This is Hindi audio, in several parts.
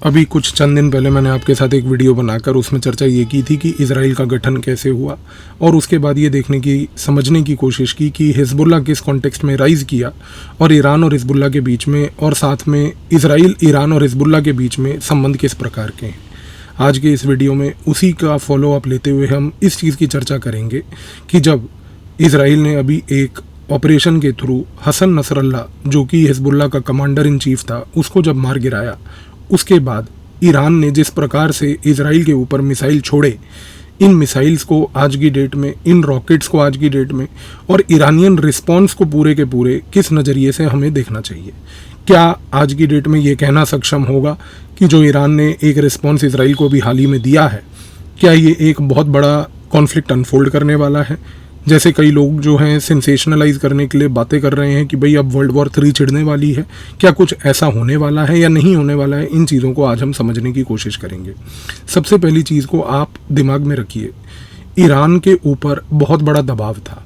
अभी कुछ चंद दिन पहले मैंने आपके साथ एक वीडियो बनाकर उसमें चर्चा ये की थी कि इजराइल का गठन कैसे हुआ, और उसके बाद ये देखने की समझने की कोशिश की कि हिजबुल्ला किस कॉन्टेक्स्ट में राइज़ किया और ईरान और हिजबुल्ला के बीच में, और साथ में इजराइल, ईरान और हिजबुल्ला के बीच में संबंध किस प्रकार के हैं। आज के इस वीडियो में उसी का फॉलो अप लेते हुए हम इस चीज़ की चर्चा करेंगे कि जब इजराइल ने अभी एक ऑपरेशन के थ्रू हसन नसरल्ला, जो कि हिजबुल्ला का कमांडर इन चीफ था, उसको जब मार गिराया, उसके बाद ईरान ने जिस प्रकार से इजराइल के ऊपर मिसाइल छोड़े, इन मिसाइल्स को आज की डेट में, इन रॉकेट्स को आज की डेट में, और ईरानियन रिस्पॉन्स को पूरे के पूरे किस नज़रिए से हमें देखना चाहिए। क्या आज की डेट में ये कहना सक्षम होगा कि जो ईरान ने एक रिस्पॉन्स इजराइल को भी हाल ही में दिया है, क्या ये एक बहुत बड़ा कॉन्फ्लिक्ट अनफोल्ड करने वाला है? जैसे कई लोग जो हैं सेंसेशनलाइज करने के लिए बातें कर रहे हैं कि भाई अब वर्ल्ड वॉर 3 छिड़ने वाली है, क्या कुछ ऐसा होने वाला है या नहीं होने वाला है? इन चीज़ों को आज हम समझने की कोशिश करेंगे। सबसे पहली चीज़ को आप दिमाग में रखिए, ईरान के ऊपर बहुत बड़ा दबाव था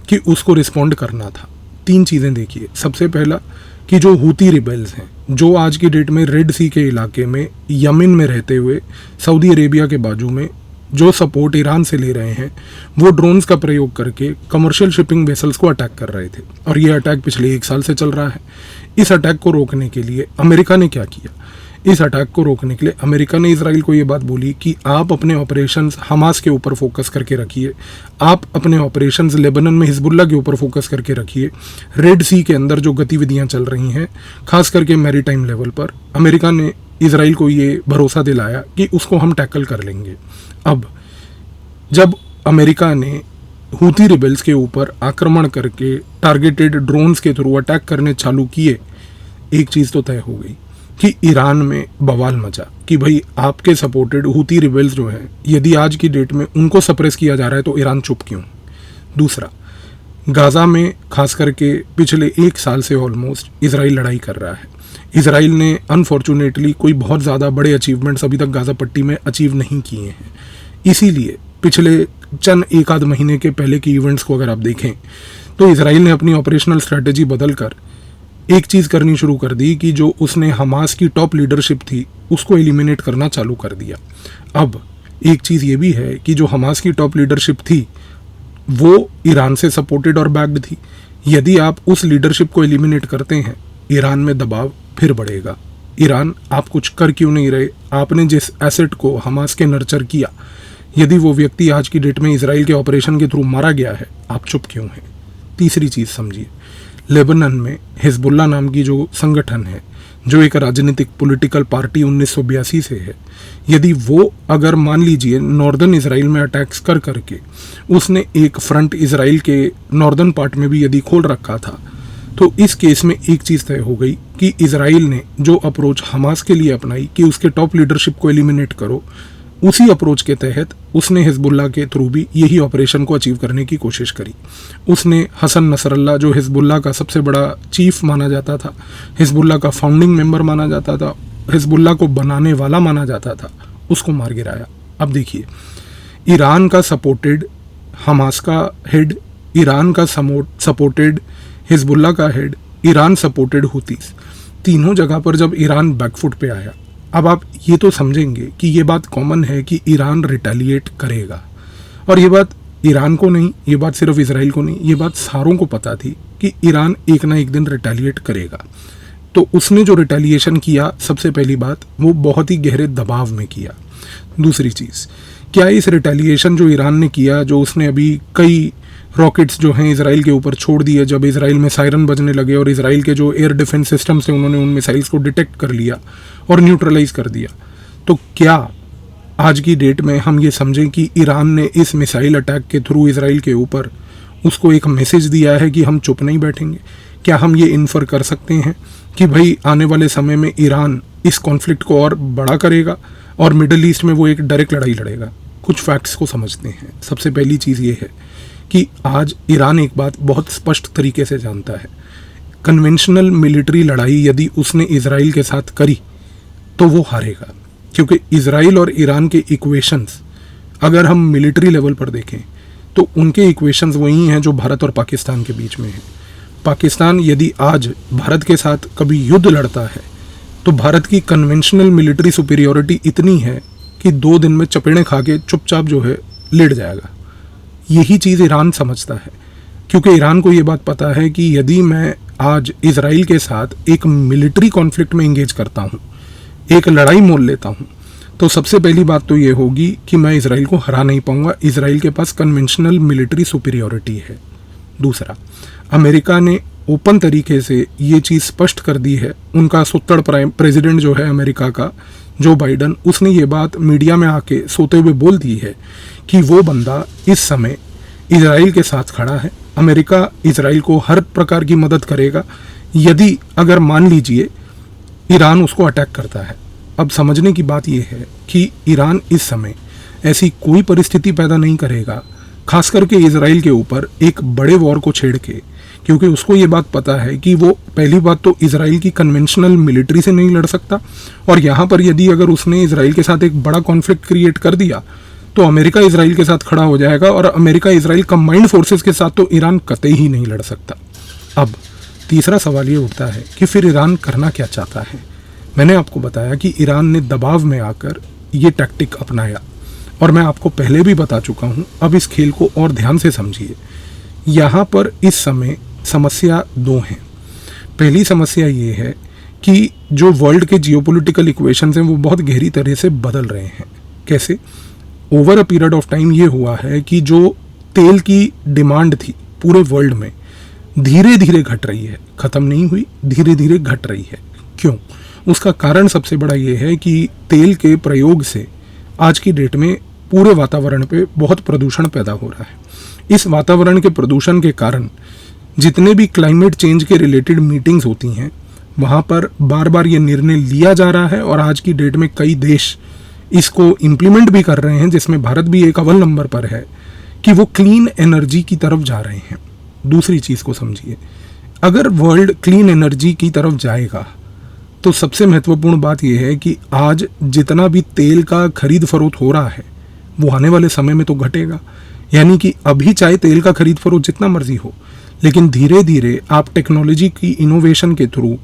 कि उसको रिस्पॉन्ड करना था। 3 चीज़ें देखिए। सबसे पहला कि जो हूती रिबेल्स हैं, जो आज की डेट में रेड सी के इलाके में यमन में रहते हुए सऊदी अरेबिया के बाजू में जो सपोर्ट ईरान से ले रहे हैं, वो ड्रोन्स का प्रयोग करके कमर्शियल शिपिंग वेसल्स को अटैक कर रहे थे, और ये अटैक पिछले 1 साल से चल रहा है। इस अटैक को रोकने के लिए अमेरिका ने क्या किया? इस अटैक को रोकने के लिए अमेरिका ने इजराइल को ये बात बोली कि आप अपने ऑपरेशंस हमास के ऊपर फोकस करके रखिए, आप अपने ऑपरेशंस लेबनान में हिजबुल्ला के ऊपर फोकस करके रखिए। रेड सी के अंदर जो गतिविधियां चल रही हैं, खास करके मैरीटाइम लेवल पर, अमेरिका ने इजराइल को ये भरोसा दिलाया कि उसको हम टैकल कर लेंगे। अब जब अमेरिका ने हूती रिबेल्स के ऊपर आक्रमण करके टारगेटेड ड्रोन्स के थ्रू अटैक करने चालू किए, एक चीज़ तो तय हो गई कि ईरान में बवाल मचा कि भाई आपके सपोर्टेड हूती रिबेल्स जो हैं, यदि आज की डेट में उनको सप्रेस किया जा रहा है तो ईरान चुप क्यों? दूसरा, गाज़ा में खास करके पिछले 1 साल से ऑलमोस्ट इजराइल लड़ाई कर रहा है। इजराइल ने अनफॉर्चुनेटली कोई बहुत ज़्यादा बड़े अचीवमेंट्स अभी तक गाज़ा पट्टी में अचीव नहीं किए हैं। इसीलिए पिछले चंद 1 आध महीने के पहले के इवेंट्स को अगर आप देखें तो इजराइल ने अपनी ऑपरेशनल स्ट्रेटेजी बदलकर एक चीज़ करनी शुरू कर दी कि जो उसने हमास की टॉप लीडरशिप थी उसको एलिमिनेट करना चालू कर दिया। अब एक चीज़ ये भी है कि जो हमास की टॉप लीडरशिप थी वो ईरान से सपोर्टेड और बैक्ड थी। यदि आप उस लीडरशिप को एलिमिनेट करते हैं, ईरान में दबाव फिर बढ़ेगा। ईरान, आप कुछ कर क्यों नहीं रहे? आपने जिस एसेट को हमास के नर्चर किया, यदि वो व्यक्ति आज की डेट में इजराइल के ऑपरेशन के थ्रू मारा गया है, आप चुप क्यों हैं? तीसरी चीज़ समझिए, लेबनान में हिजबुल्ला नाम की जो संगठन है, जो एक राजनीतिक पॉलिटिकल पार्टी 1982 से है, यदि वो अगर मान लीजिए नॉर्दर्न इजराइल में अटैक्स कर करके उसने एक फ्रंट इजराइल के नॉर्दर्न पार्ट में भी यदि खोल रखा था, तो इस केस में एक चीज़ तय हो गई कि इजराइल ने जो अप्रोच हमास के लिए अपनाई कि उसके टॉप लीडरशिप को एलिमिनेट करो, उसी अप्रोच के तहत उसने हिजबुल्ला के थ्रू भी यही ऑपरेशन को अचीव करने की कोशिश करी। उसने हसन नसरल्ला, जो हिजबुल्ला का सबसे बड़ा चीफ माना जाता था, हिजबुल्ला का फाउंडिंग मेंबर माना जाता था, हिजबुल्ला को बनाने वाला माना जाता था, उसको मार गिराया। अब देखिए, ईरान का सपोर्टेड हमास का हेड, ईरान का सपोर्टेड हिजबुल्ला का हेड, ईरान सपोर्टेड हूतीस, तीनों जगह पर जब ईरान बैकफुट पे आया, अब आप ये तो समझेंगे कि ये बात कॉमन है कि ईरान रिटेलिएट करेगा। और ये बात ईरान को नहीं, ये बात सिर्फ इजराइल को नहीं, ये बात सारों को पता थी कि ईरान एक ना एक दिन रिटेलिएट करेगा। तो उसने जो रिटेलिएशन किया, सबसे पहली बात, वो बहुत ही गहरे दबाव में किया। दूसरी चीज़, क्या इस रिटेलिएशन जो ईरान ने किया, जो उसने अभी कई रॉकेट्स जो हैं इजराइल के ऊपर छोड़ दिए, जब इजराइल में सायरन बजने लगे और इजराइल के जो एयर डिफेंस सिस्टम से उन्होंने उन मिसाइल्स को डिटेक्ट कर लिया और न्यूट्रलाइज कर दिया, तो क्या आज की डेट में हम ये समझें कि ईरान ने इस मिसाइल अटैक के थ्रू इजराइल के ऊपर उसको एक मैसेज दिया है कि हम चुप नहीं बैठेंगे? क्या हम ये इन्फर कर सकते हैं कि भाई आने वाले समय में ईरान इस कॉन्फ्लिक्ट को और बड़ा करेगा और मिडल ईस्ट में वो एक डायरेक्ट लड़ाई लड़ेगा? कुछ फैक्ट्स को समझते हैं। सबसे पहली चीज़ ये है कि आज ईरान एक बात बहुत स्पष्ट तरीके से जानता है, कन्वेंशनल मिलिट्री लड़ाई यदि उसने इजराइल के साथ करी तो वो हारेगा, क्योंकि इजराइल और ईरान के इक्वेशंस अगर हम मिलिट्री लेवल पर देखें तो उनके इक्वेशंस वही हैं जो भारत और पाकिस्तान के बीच में हैं। पाकिस्तान यदि आज भारत के साथ कभी युद्ध लड़ता है तो भारत की कन्वेंशनल मिलिट्री सुपीरियोरिटी इतनी है कि 2 दिन में चपेड़े खा के चुपचाप जो है लेट जाएगा। यही चीज़ ईरान समझता है, क्योंकि ईरान को ये बात पता है कि यदि मैं आज इजराइल के साथ एक मिलिट्री कॉन्फ्लिक्ट में इंगेज करता हूँ, एक लड़ाई मोल लेता हूँ, तो सबसे पहली बात तो ये होगी कि मैं इजराइल को हरा नहीं पाऊंगा। इजराइल के पास कन्वेंशनल मिलिट्री सुपीरियोरिटी है। दूसरा, अमेरिका ने ओपन तरीके से ये चीज़ स्पष्ट कर दी है। उनका सुत्तड़ प्रेसिडेंट जो है अमेरिका का, जो बाइडन, उसने ये बात मीडिया में आके सोते हुए बोल दी है कि वो बंदा इस समय इजराइल के साथ खड़ा है। अमेरिका इजराइल को हर प्रकार की मदद करेगा यदि अगर मान लीजिए ईरान उसको अटैक करता है। अब समझने की बात यह है कि ईरान इस समय ऐसी कोई परिस्थिति पैदा नहीं करेगा, खास करके इजराइल के ऊपर एक बड़े वॉर को छेड़ के, क्योंकि उसको ये बात पता है कि वो पहली बात तो इजराइल की कन्वेंशनल मिलिट्री से नहीं लड़ सकता, और यहाँ पर यदि अगर उसने इजराइल के साथ एक बड़ा कॉन्फ्लिक्ट क्रिएट कर दिया तो अमेरिका इजराइल के साथ खड़ा हो जाएगा, और अमेरिका इजराइल कंबाइंड फोर्सेस के साथ तो ईरान कतई ही नहीं लड़ सकता। अब तीसरा सवाल ये उठता है कि फिर ईरान करना क्या चाहता है। मैंने आपको बताया कि ईरान ने दबाव में आकर ये टैक्टिक अपनाया, और मैं आपको पहले भी बता चुका हूँ। अब इस खेल को और ध्यान से समझिए। यहाँ पर इस समय समस्या 2 हैं। पहली समस्या ये है कि जो वर्ल्ड के जियोपॉलिटिकल इक्वेशंस हैं वो बहुत गहरी तरह से बदल रहे हैं। कैसे? Over a period of time ये हुआ है कि जो तेल की डिमांड थी पूरे वर्ल्ड में धीरे धीरे घट रही है, ख़त्म नहीं हुई, धीरे धीरे घट रही है। क्यों? उसका कारण सबसे बड़ा ये है कि तेल के प्रयोग से आज की डेट में पूरे वातावरण पे बहुत प्रदूषण पैदा हो रहा है। इस वातावरण के प्रदूषण के कारण जितने भी क्लाइमेट चेंज के रिलेटेड मीटिंग्स होती हैं वहाँ पर बार बार ये निर्णय लिया जा रहा है, और आज की डेट में कई देश इसको इम्प्लीमेंट भी कर रहे हैं, जिसमें भारत भी एक अव्वल नंबर पर है, कि वो क्लीन एनर्जी की तरफ जा रहे हैं। दूसरी चीज़ को समझिए, अगर वर्ल्ड क्लीन एनर्जी की तरफ जाएगा तो सबसे महत्वपूर्ण बात यह है कि आज जितना भी तेल का खरीद फरोख्त हो रहा है वो आने वाले समय में तो घटेगा। यानी कि अभी चाहे तेल का खरीद फरोख्त जितना मर्जी हो, लेकिन धीरे धीरे आप टेक्नोलॉजी की इनोवेशन के थ्रू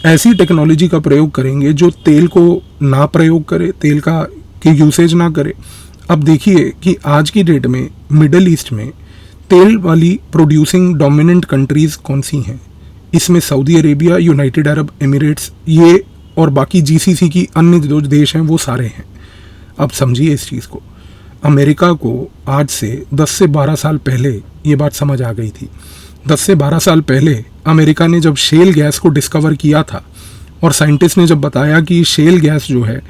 ऐसी टेक्नोलॉजी का प्रयोग करेंगे जो तेल को ना प्रयोग करे, तेल का यूसेज ना करे। अब देखिए कि आज की डेट में मिडल ईस्ट में तेल वाली प्रोड्यूसिंग डोमिनेंट कंट्रीज़ कौन सी हैं? इसमें Saudi Arabia, United Arab Emirates, ये और बाकी जीसीसी की अन्य जो देश हैं वो सारे हैं। अब समझिए इस चीज़ को। अमेरिका को आज से 10 से 12 साल पहले ये बात समझ आ गई थी। 10 से 12 साल पहले अमेरिका ने जब शेल गैस को डिस्कवर किया था, और साइंटिस्ट ने जब बताया कि शेल गैस जो है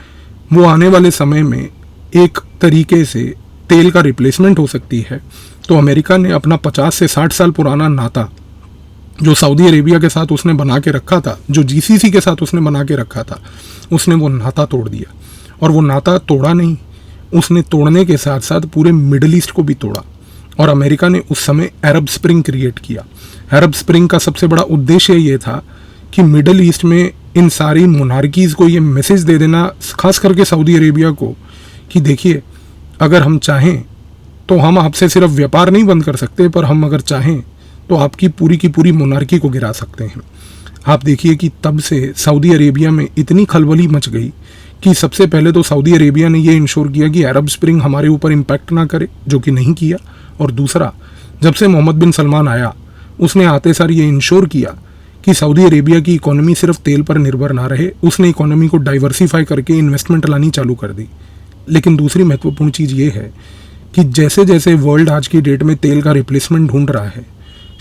वो आने वाले समय में एक तरीके से तेल का रिप्लेसमेंट हो सकती है, तो अमेरिका ने अपना 50 से 60 साल पुराना नाता जो सऊदी अरेबिया के साथ उसने बना के रखा था, जो जीसीसी के साथ उसने बना के रखा था, उसने वो नाता तोड़ दिया। और वो नाता तोड़ा नहीं, उसने तोड़ने के साथ साथ पूरे मिडल ईस्ट को भी तोड़ा। और अमेरिका ने उस समय अरब स्प्रिंग क्रिएट किया। अरब स्प्रिंग का सबसे बड़ा उद्देश्य ये था कि मिडल ईस्ट में इन सारी मोनार्कीज़ को ये मैसेज दे देना, खास करके सऊदी अरेबिया को, कि देखिए अगर हम चाहें तो हम आपसे सिर्फ व्यापार नहीं बंद कर सकते, पर हम अगर चाहें तो आपकी पूरी की पूरी मोनार्की को गिरा सकते हैं। आप देखिए कि तब से सऊदी अरेबिया में इतनी खलबली मच गई कि सबसे पहले तो सऊदी अरेबिया ने ये इंश्योर किया कि अरब स्प्रिंग हमारे ऊपर इम्पैक्ट ना करे, जो कि नहीं किया। और दूसरा, जब से मोहम्मद बिन सलमान आया उसने आते सार ये इंश्योर किया कि सऊदी अरेबिया की इकोनॉमी सिर्फ तेल पर निर्भर ना रहे। उसने इकोनॉमी को डाइवर्सिफाई करके इन्वेस्टमेंट लानी चालू कर दी। लेकिन दूसरी महत्वपूर्ण चीज़ ये है कि जैसे जैसे वर्ल्ड आज की डेट में तेल का रिप्लेसमेंट ढूंढ रहा है,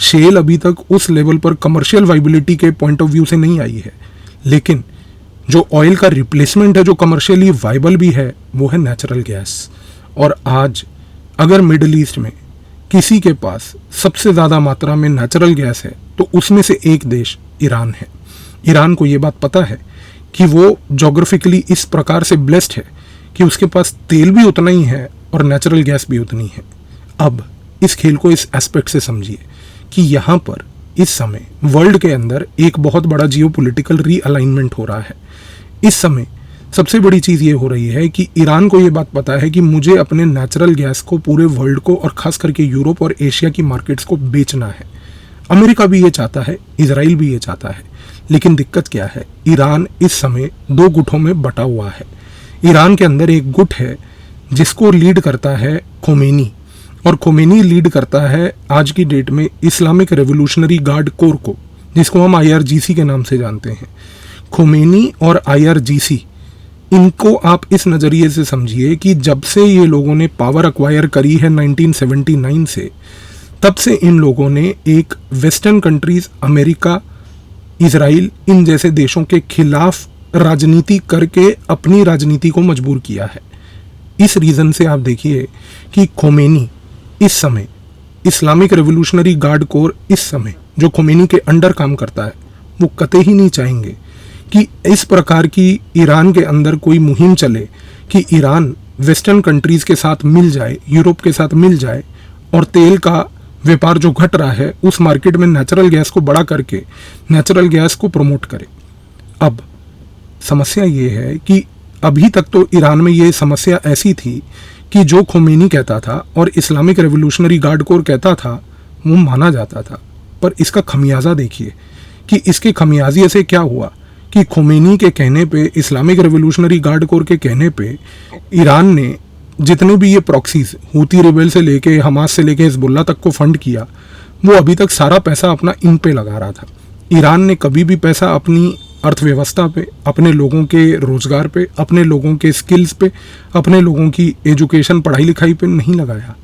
शेल अभी तक उस लेवल पर कमर्शियल वाइबिलिटी के पॉइंट ऑफ व्यू से नहीं आई है। लेकिन जो ऑयल का रिप्लेसमेंट है, जो कमर्शियली वाइबल भी है, वो है नेचुरल गैस। और आज अगर मिडल ईस्ट में किसी के पास सबसे ज़्यादा मात्रा में नेचुरल गैस है तो उसमें से एक देश ईरान है। ईरान को ये बात पता है कि वो जोग्राफिकली इस प्रकार से ब्लेस्ड है कि उसके पास तेल भी उतना ही है और नेचुरल गैस भी उतनी है। अब इस खेल को इस एस्पेक्ट से समझिए कि यहाँ पर इस समय वर्ल्ड के अंदर एक बहुत बड़ा जियोपॉलिटिकल रीअलाइनमेंट हो रहा है। इस समय सबसे बड़ी चीज़ ये हो रही है कि ईरान को ये बात पता है कि मुझे अपने नेचुरल गैस को पूरे वर्ल्ड को और ख़ास करके यूरोप और एशिया की मार्केट्स को बेचना है। अमेरिका भी ये चाहता है, इजराइल भी ये चाहता है, लेकिन दिक्कत क्या है, ईरान इस समय दो गुटों में बटा हुआ है। ईरान के अंदर एक गुट है जिसको लीड करता है खोमेनी, और खोमेनी लीड करता है आज की डेट में इस्लामिक रेवोल्यूशनरी गार्ड कोर को, जिसको हम IRGC के नाम से जानते हैं। खोमेनी और IRGC, इनको आप इस नज़रिए से समझिए कि जब से ये लोगों ने पावर अक्वायर करी है 1979 से, तब से इन लोगों ने एक वेस्टर्न कंट्रीज, अमेरिका, इजराइल, इन जैसे देशों के खिलाफ राजनीति करके अपनी राजनीति को मजबूर किया है। इस रीज़न से आप देखिए कि खोमेनी इस समय, इस्लामिक रेवोल्यूशनरी गार्ड कोर इस समय जो खोमेनी के अंडर काम करता है, वो कतई ही नहीं चाहेंगे कि इस प्रकार की ईरान के अंदर कोई मुहिम चले कि ईरान वेस्टर्न कंट्रीज़ के साथ मिल जाए, यूरोप के साथ मिल जाए, और तेल का व्यापार जो घट रहा है उस मार्केट में नेचुरल गैस को बड़ा करके नेचुरल गैस को प्रमोट करे। अब समस्या ये है कि अभी तक तो ईरान में ये समस्या ऐसी थी कि जो खोमेनी कहता था और इस्लामिक रेवोल्यूशनरी गार्ड कोर कहता था वो माना जाता था। पर इसका खमियाजा देखिए कि इसके खमियाजे से क्या हुआ कि खोमेनी के कहने पे, इस्लामिक रेवोल्यूशनरी गार्ड कोर के कहने पे, ईरान ने जितने भी ये प्रॉक्सीज, हूती रिबेल से लेके हमास से लेके हिजबुल्लाह तक को फंड किया, वो अभी तक सारा पैसा अपना इन पे लगा रहा था। ईरान ने कभी भी पैसा अपनी अर्थव्यवस्था पे, अपने लोगों के रोजगार पे, अपने लोगों के स्किल्स पे, अपने लोगों की एजुकेशन, पढ़ाई लिखाई पे नहीं लगाया।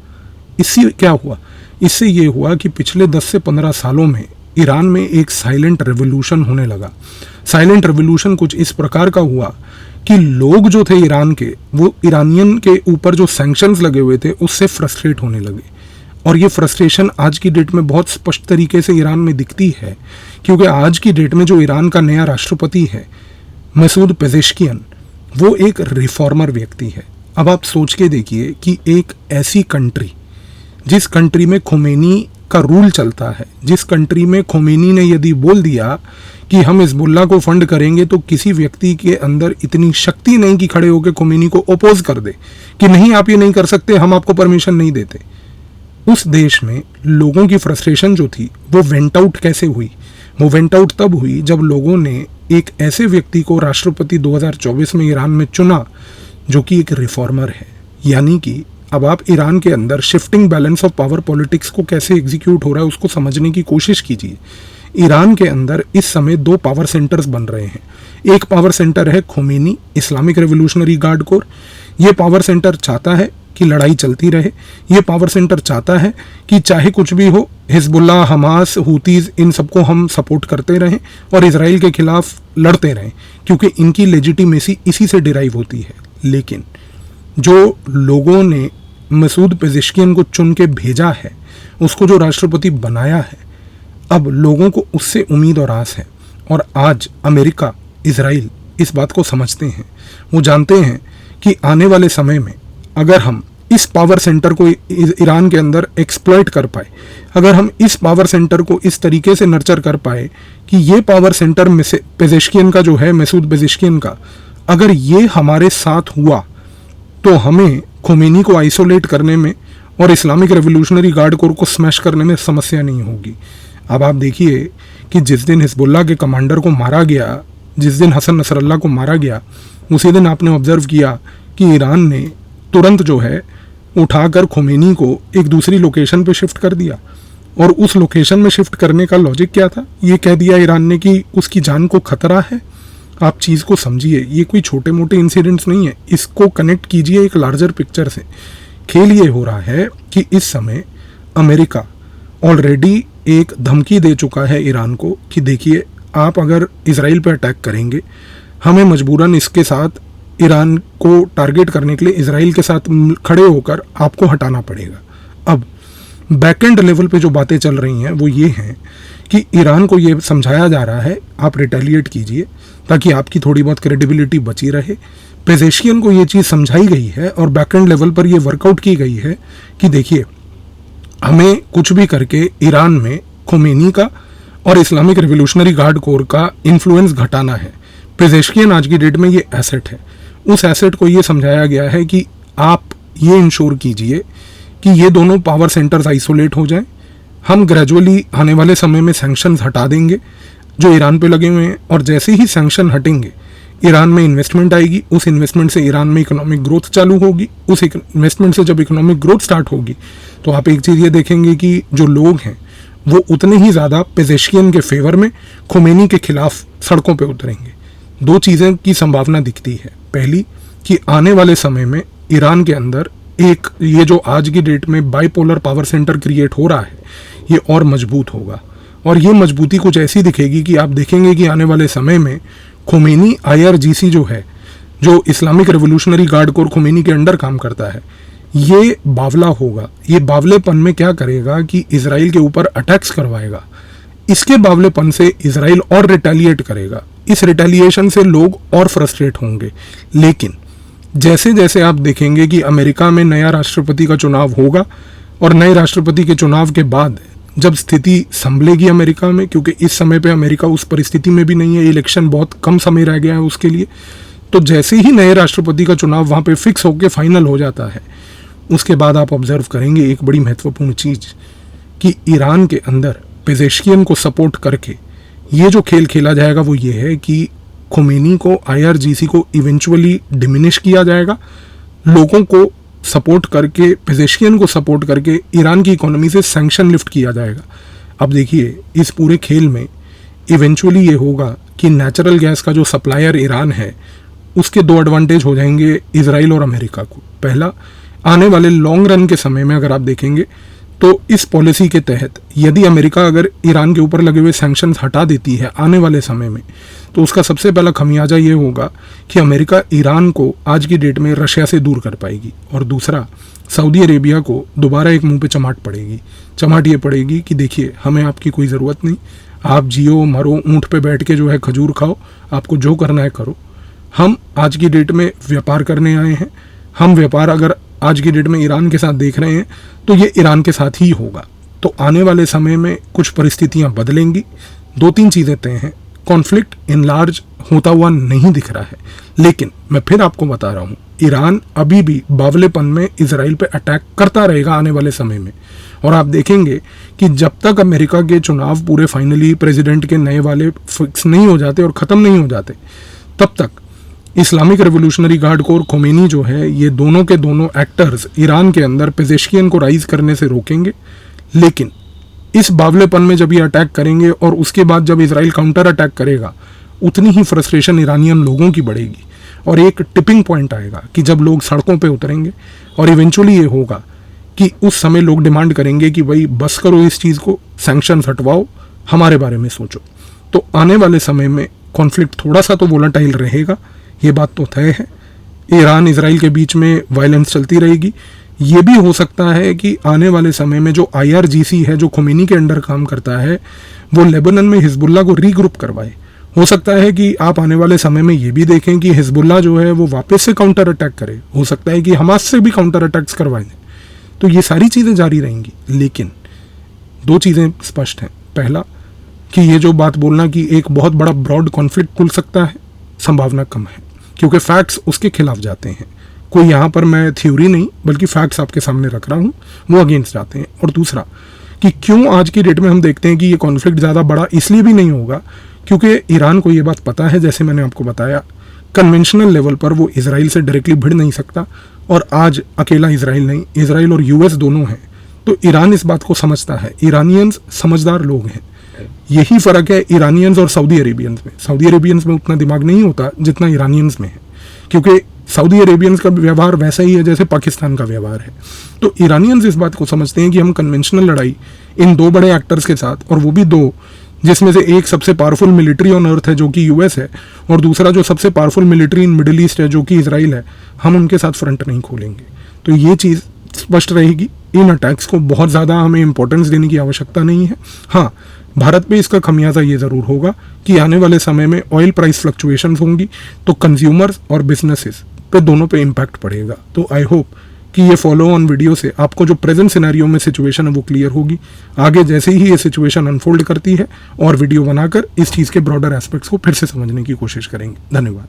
इससे क्या हुआ? इससे ये हुआ कि पिछले 10 से 15 सालों में ईरान में एक साइलेंट रेवोल्यूशन होने लगा। साइलेंट रेवोल्यूशन कुछ इस प्रकार का हुआ कि लोग जो थे ईरान के, वो ईरानियन के ऊपर जो सैंक्शंस लगे हुए थे उससे फ्रस्ट्रेट होने लगे। और ये फ्रस्ट्रेशन आज की डेट में बहुत स्पष्ट तरीके से ईरान में दिखती है, क्योंकि आज की डेट में जो ईरान का नया राष्ट्रपति है मसूद पेजेश्कियन, वो एक रिफॉर्मर व्यक्ति है। अब आप सोच के देखिए कि एक ऐसी कंट्री, जिस कंट्री में खोमेनी का रूल चलता है, जिस कंट्री में खोमेनी ने यदि बोल दिया कि हम हिजबुल्लाह को फंड करेंगे, तो किसी व्यक्ति के अंदर इतनी शक्ति नहीं कि खड़े होकर खोमेनी को अपोज कर दे कि नहीं, आप ये नहीं कर सकते, हम आपको परमिशन नहीं देते। उस देश में लोगों की फ्रस्ट्रेशन जो थी वो वेंट आउट कैसे हुई? वो वेंट आउट तब हुई जब लोगों ने एक ऐसे व्यक्ति को राष्ट्रपति 2024 में ईरान में चुना जो कि एक रिफॉर्मर है। यानी कि अब आप ईरान के अंदर shifting balance of power politics को कैसे एग्जीक्यूट हो रहा है उसको समझने की कोशिश कीजिए। ईरान के अंदर इस समय 2 पावर सेंटर्स बन रहे हैं। एक पावर सेंटर है Khomeini, Islamic revolutionary guard core. ये पावर सेंटर चाहता है कि लड़ाई चलती रहे। ये पावर सेंटर चाहता है कि चाहे कुछ भी हो, हिजबुल्लाह, हमास, हूतीज, इन सबको हम सपोर्ट करते रहें और इजराइल के खिलाफ लड़ते रहें, क्योंकि इनकी लेजिटिमेसी इसी से डिराइव होती है। लेकिन जो लोगों ने मसूद पेजेश्कियन को चुन के भेजा है, उसको जो राष्ट्रपति बनाया है, अब लोगों को उससे उम्मीद और आस है। और आज अमेरिका, इजराइल इस बात को समझते हैं। वो जानते हैं कि आने वाले समय में अगर हम इस पावर सेंटर को ईरान के अंदर एक्सप्लॉइट कर पाए, अगर हम इस पावर सेंटर को इस तरीके से नर्चर कर पाए कि ये पावर सेंटर में से पेजेश्कियन का जो है, मसूद पेजेश्कियन का, अगर ये हमारे साथ हुआ तो हमें खोमेनी को आइसोलेट करने में और इस्लामिक रेवोल्यूशनरी गार्ड कोर को स्मैश करने में समस्या नहीं होगी। अब आप देखिए कि जिस दिन हिजबुल्लाह के कमांडर को मारा गया, जिस दिन हसन नसरल्लाह को मारा गया, उसी दिन आपने ऑब्जर्व किया कि ईरान ने तुरंत जो है उठाकर खोमेनी को एक दूसरी लोकेशन पे शिफ्ट कर दिया। और उस लोकेशन में शिफ्ट करने का लॉजिक क्या था? ये कह दिया ईरान ने कि उसकी जान को खतरा है। आप चीज़ को समझिए, ये कोई छोटे मोटे इंसिडेंट्स नहीं है, इसको कनेक्ट कीजिए एक लार्जर पिक्चर से। खेल ये हो रहा है कि इस समय अमेरिका ऑलरेडी एक धमकी दे चुका है ईरान को कि देखिए, आप अगर इजराइल पर अटैक करेंगे, हमें मजबूरन इसके साथ ईरान को टारगेट करने के लिए इजराइल के साथ खड़े होकर आपको हटाना पड़ेगा। अब बैकएंड लेवल पे जो बातें चल रही हैं वो ये हैं कि ईरान को ये समझाया जा रहा है आप रिटेलिएट कीजिए ताकि आपकी थोड़ी बहुत क्रेडिबिलिटी बची रहे। पेजेश्कियन को ये चीज़ समझाई गई है और बैकएंड लेवल पर ये वर्कआउट की गई है कि देखिए, हमें कुछ भी करके ईरान में खोमेनी का और इस्लामिक रेवोल्यूशनरी गार्ड कोर का इन्फ्लुएंस घटाना है। पेजेश्कियन आज की डेट में ये एसेट है। उस एसेट को ये समझाया गया है कि आप ये इंश्योर कीजिए कि ये दोनों पावर सेंटर्स आइसोलेट हो जाएं। हम ग्रेजुअली आने वाले समय में सैंक्शंस हटा देंगे। जो ईरान पे लगे हुए हैं, और जैसे ही सैंक्शन हटेंगे ईरान में इन्वेस्टमेंट आएगी, उस इन्वेस्टमेंट से ईरान में इकोनॉमिक ग्रोथ चालू होगी, उस इन्वेस्टमेंट से जब इकोनॉमिक ग्रोथ स्टार्ट होगी तो आप एक चीज़ ये देखेंगे कि जो लोग हैं वो उतने ही ज़्यादा पेजेश्कियन के फेवर में, खोमेनी के खिलाफ सड़कों पे उतरेंगे। दो चीज़ें की संभावना दिखती है। पहली कि आने वाले समय में ईरान के अंदर एक ये जो आज की डेट में बाइपोलर पावर सेंटर क्रिएट हो रहा है ये और मजबूत होगा, और ये मजबूती कुछ ऐसी दिखेगी कि आप देखेंगे कि आने वाले समय में खोमेनी IRGC जो है, जो Islamic revolutionary guard core Khomeini के अंडर काम करता है, ये बावला होगा। ये बावलेपन में क्या करेगा कि इजराइल के ऊपर अटैक्स करवाएगा। इसके बावलेपन से इजराइल और रिटेलिएट करेगा, इस रिटेलिएशन से लोग और फ्रस्ट्रेट होंगे। लेकिन जैसे जैसे आप देखेंगे कि अमेरिका में नया राष्ट्रपति का चुनाव होगा और नए राष्ट्रपति के चुनाव के बाद जब स्थिति संभलेगी अमेरिका में, क्योंकि इस समय पे अमेरिका उस परिस्थिति में भी नहीं है, इलेक्शन बहुत कम समय रह गया है उसके लिए, तो जैसे ही नए राष्ट्रपति का चुनाव वहाँ पे फिक्स होकर फाइनल हो जाता है, उसके बाद आप ऑब्जर्व करेंगे एक बड़ी महत्वपूर्ण चीज़ कि ईरान के अंदर पेजेश्कियन को सपोर्ट करके ये जो खेल खेला जाएगा वो ये है कि खोमेनी को, IRGC को इवेंचुअली डिमिनिश किया जाएगा, लोगों को सपोर्ट करके, पेजेश्कियन को सपोर्ट करके ईरान की इकोनॉमी से सैंक्शन लिफ्ट किया जाएगा। अब देखिए इस पूरे खेल में इवेंचुअली ये होगा कि नेचुरल गैस का जो सप्लायर ईरान है उसके दो एडवांटेज हो जाएंगे इजराइल और अमेरिका को। पहला, आने वाले लॉन्ग रन के समय में अगर आप देखेंगे तो इस पॉलिसी के तहत यदि अमेरिका अगर ईरान के ऊपर लगे हुए सैंक्शंस हटा देती है आने वाले समय में, तो उसका सबसे पहला खमियाजा ये होगा कि अमेरिका ईरान को आज की डेट में रशिया से दूर कर पाएगी, और दूसरा सऊदी अरेबिया को दोबारा एक मुंह पे चमाट पड़ेगी। चमाट ये पड़ेगी कि देखिए हमें आपकी कोई ज़रूरत नहीं, आप जियो मरो, ऊँट पे बैठ के जो है खजूर खाओ, आपको जो करना है करो, हम आज की डेट में व्यापार करने आए हैं, हम व्यापार अगर आज की डेट में ईरान के साथ देख रहे हैं तो ये ईरान के साथ ही होगा। तो आने वाले समय में कुछ परिस्थितियां बदलेंगी। दो तीन चीज़ें तय हैं, कॉन्फ्लिक्ट इन लार्ज होता हुआ नहीं दिख रहा है, लेकिन मैं फिर आपको बता रहा हूँ ईरान अभी भी बावलेपन में इजराइल पे अटैक करता रहेगा आने वाले समय में। और आप देखेंगे कि जब तक अमेरिका के चुनाव पूरे फाइनली प्रेसिडेंट के नए वाले फिक्स नहीं हो जाते और ख़त्म नहीं हो जाते, तब तक Islamic revolutionary guard core Khomeini जो है, ये दोनों के दोनों एक्टर्स ईरान के अंदर पेजेश्कियन को राइज करने से रोकेंगे। लेकिन इस बावलेपन में जब ये अटैक करेंगे और उसके बाद जब इजराइल काउंटर अटैक करेगा, उतनी ही फ्रस्ट्रेशन ईरानियन लोगों की बढ़ेगी और एक टिपिंग पॉइंट आएगा कि जब लोग सड़कों पे उतरेंगे और इवेंचुअली ये होगा कि उस समय लोग डिमांड करेंगे कि भाई बस करो इस चीज़ को, सैंक्शंस हटवाओ, हमारे बारे में सोचो। तो आने वाले समय में कॉन्फ्लिक्ट थोड़ा सा तो वोलेटाइल रहेगा, ये बात तो तय है। ईरान इजराइल के बीच में वायलेंस चलती रहेगी। ये भी हो सकता है कि आने वाले समय में जो IRGC है, जो खोमेनी के अंडर काम करता है, वो लेबनान में हिजबुल्लाह को रीग्रुप करवाए। हो सकता है कि आप आने वाले समय में ये भी देखें कि हिजबुल्लाह जो है वो वापस से काउंटर अटैक करे। हो सकता है कि हमास से भी काउंटर अटैक्स करवाए दें। तो ये सारी चीज़ें जारी रहेंगी, लेकिन दो चीज़ें स्पष्ट हैं। पहला कि ये जो बात बोलना कि एक बहुत बड़ा ब्रॉड कॉन्फ्लिक्ट खुल सकता है, संभावना कम है, क्योंकि फैक्ट्स उसके खिलाफ जाते हैं। कोई यहाँ पर मैं थ्योरी नहीं बल्कि फैक्ट्स आपके सामने रख रहा हूँ, वो अगेंस्ट जाते हैं। और दूसरा कि क्यों आज की डेट में हम देखते हैं कि ये कॉन्फ्लिक्ट ज़्यादा बड़ा इसलिए भी नहीं होगा क्योंकि ईरान को ये बात पता है, जैसे मैंने आपको बताया, कन्वेंशनल लेवल पर वो इजराइल से डायरेक्टली भिड़ नहीं सकता। और आज अकेला इजराइल नहीं, इजराइल और US दोनों हैं, तो ईरान इस बात को समझता है। ईरानियंस समझदार लोग हैं। यही फ़र्क है ईरानियंस और सऊदी अरेबियंस में। सऊदी अरेबियंस में उतना दिमाग नहीं होता जितना ईरानियंस में है, क्योंकि सऊदी अरेबियंस का व्यवहार वैसा ही है जैसे पाकिस्तान का व्यवहार है। तो ईरानियंस इस बात को समझते हैं कि हम कन्वेंशनल लड़ाई इन दो बड़े एक्टर्स के साथ, और वो भी दो जिसमें से एक सबसे पावरफुल मिलिट्री ऑन अर्थ है जो कि US है, और दूसरा जो सबसे powerful military in middle east है जो कि इजराइल है, हम उनके साथ फ्रंट नहीं खोलेंगे। तो ये चीज़ स्पष्ट रहेगी। इन अटैक्स को बहुत ज़्यादा हमें इंपॉर्टेंस देने की आवश्यकता नहीं है। हाँ, भारत पे इसका खमियाजा ये ज़रूर होगा कि आने वाले समय में ऑयल प्राइस फ्लक्चुएशंस होंगी, तो कंज्यूमर्स और बिजनेसेस पे दोनों पे इम्पैक्ट पड़ेगा। तो आई होप कि ये फॉलो ऑन वीडियो से आपको जो प्रेजेंट सिनेरियो में सिचुएशन है वो क्लियर होगी। आगे जैसे ही ये सिचुएशन अनफोल्ड करती है और वीडियो बनाकर इस चीज़ के ब्रॉडर एस्पेक्ट्स को फिर से समझने की कोशिश करेंगे। धन्यवाद।